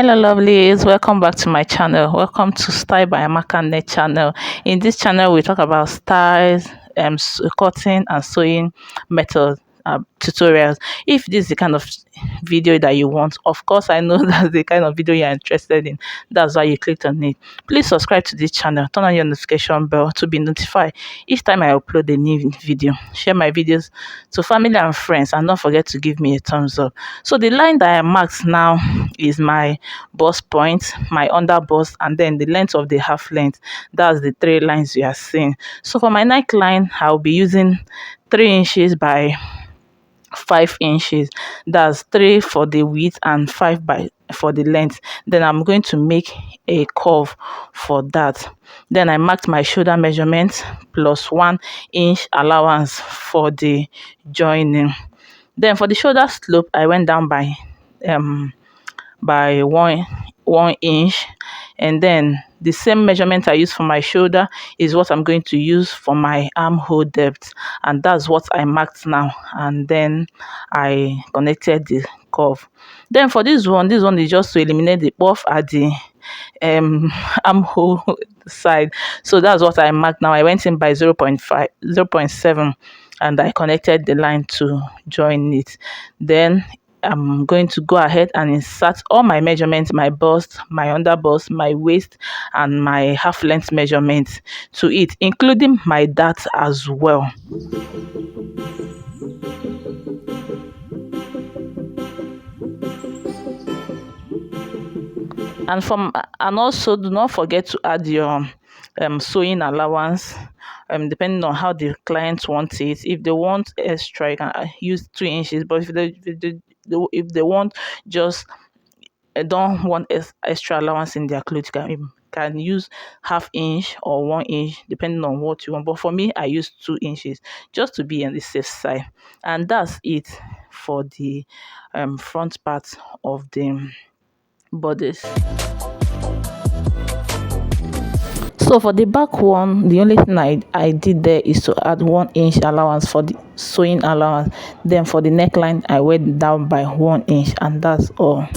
Hello lovelies, welcome back to my channel. Welcome to Style by MAKY'S channel. In this channel we talk about styles, cutting and sewing methods, tutorials. If this is the kind of video that you want, of course I know that's the kind of video you're interested in. That's why you clicked on it. Please subscribe to this channel, turn on your notification bell to be notified each time I upload a new video. Share my videos to family and friends, and don't forget to give me a thumbs up. So the line that I marked now is my bust point, my under bust, and then the length of the half length. That's the three lines you are seeing. So for my neckline, I'll be using 3 inches by 5 inches. That's 3 for the width and 5 by for the length. Then I'm going to make a curve for that. Then I marked my shoulder measurement plus 1 inch allowance for the joining. Then for the shoulder slope, I went down by 1 inch, and then the same measurement I use for my shoulder is what I'm going to use for my armhole depth, and that's what I marked now. And then I connected the curve. Then for this one is just to eliminate the puff at the armhole side. So that's what I marked now. I went in by 0.5 0.7 and I connected the line to join it. Then I'm going to go ahead and insert all my measurements, my bust, my under bust, my waist, and my half length measurements to it, including my dart as well. And also do not forget to add your sewing allowance, depending on how the client wants it. If they want extra, you can use 2 inches, but if they want just don't want extra allowance in their clothes, can use half inch or 1 inch depending on what you want. But for me, I use 2 inches just to be on the safe side. And that's it for the front part of the bodice. So for the back one, the only thing I did there is to add 1 inch allowance for the sewing allowance. Then for the neckline, I went down by 1 inch, and that's all.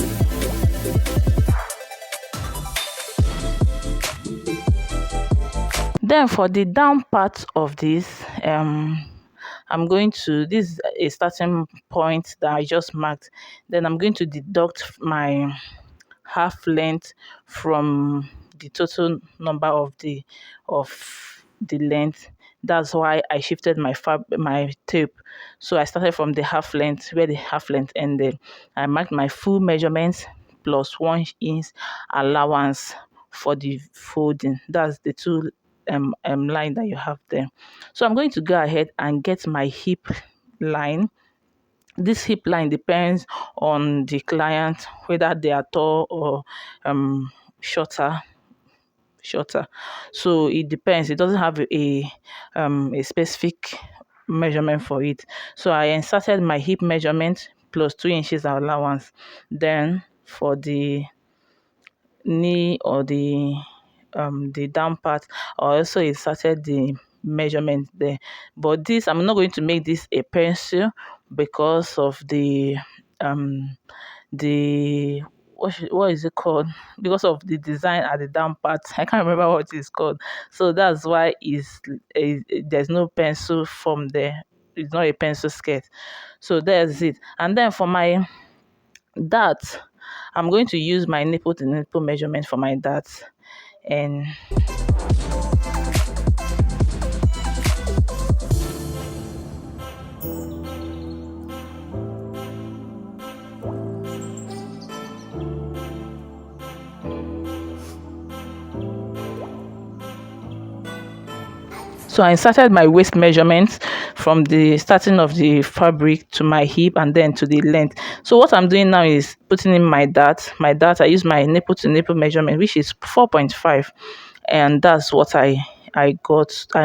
Then for the down part of this, I'm going to, this is a starting point that I just marked. Then I'm going to deduct my half length from the total number of the length. That's why I shifted my tape. So I started from the half length where the half length ended. I marked my full measurements plus 1 inch allowance for the folding. That's the two line that you have there. So I'm going to go ahead and get my hip line. This hip line depends on the client, whether they are tall or shorter. So it depends. It doesn't have a specific measurement for it. So I inserted my hip measurement plus 2 inches allowance. Then for the knee or the down part, I also inserted the measurement there. But this, I'm not going to make this a pencil because of the what is it called, because of the design at the down part. I can't remember what it's called. So that's why there's no pencil form there. It's not a pencil skirt. So there's it. And then for my dart, I'm going to use my nipple to nipple measurement for my dart. And so I inserted my waist measurements from the starting of the fabric to my hip and then to the length. So what I'm doing now is putting in my dart. I use my nipple to nipple measurement, which is 4.5, and that's what I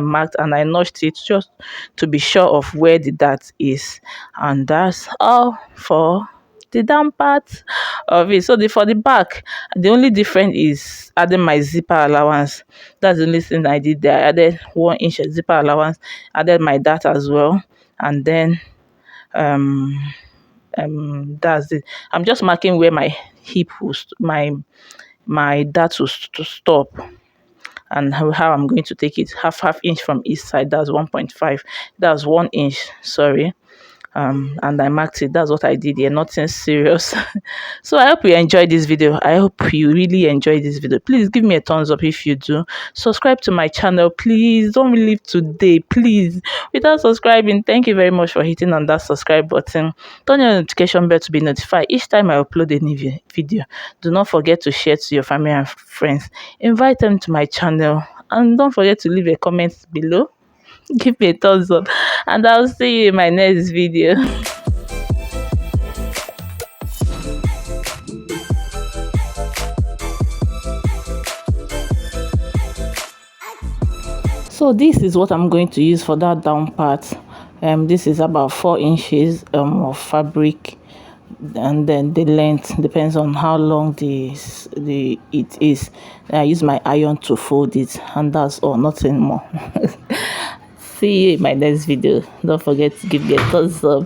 marked, and I notched it just to be sure of where the dart is. And that's all for the down part of it. So for the back, the only difference is adding my zipper allowance. That's the only thing I did there. I added 1 inch zipper allowance, added my dart as well, and then That's it. I'm just marking where my hip will my dart will to stop, and how I'm going to take it. Half inch from each side, that's 1.5, that's 1 inch, sorry. And I marked it. That's what I did here, nothing serious. So I hope you enjoyed this video. I hope you really enjoyed this video. Please give me a thumbs up if you do. Subscribe to my channel, please. Don't leave today, please, without subscribing. Thank you very much for hitting on that subscribe button. Turn your notification bell to be notified each time I upload a new video. Do not forget to share to your family and friends. Invite them to my channel, and don't forget to leave a comment below. Give me a thumbs up, and I'll see you in my next video. So this is what I'm going to use for that down part. This is about 4 inches of fabric, and then the length depends on how long it is. I use my iron to fold it, and that's all, nothing more. See you in my next video. Don't forget to give me a thumbs up.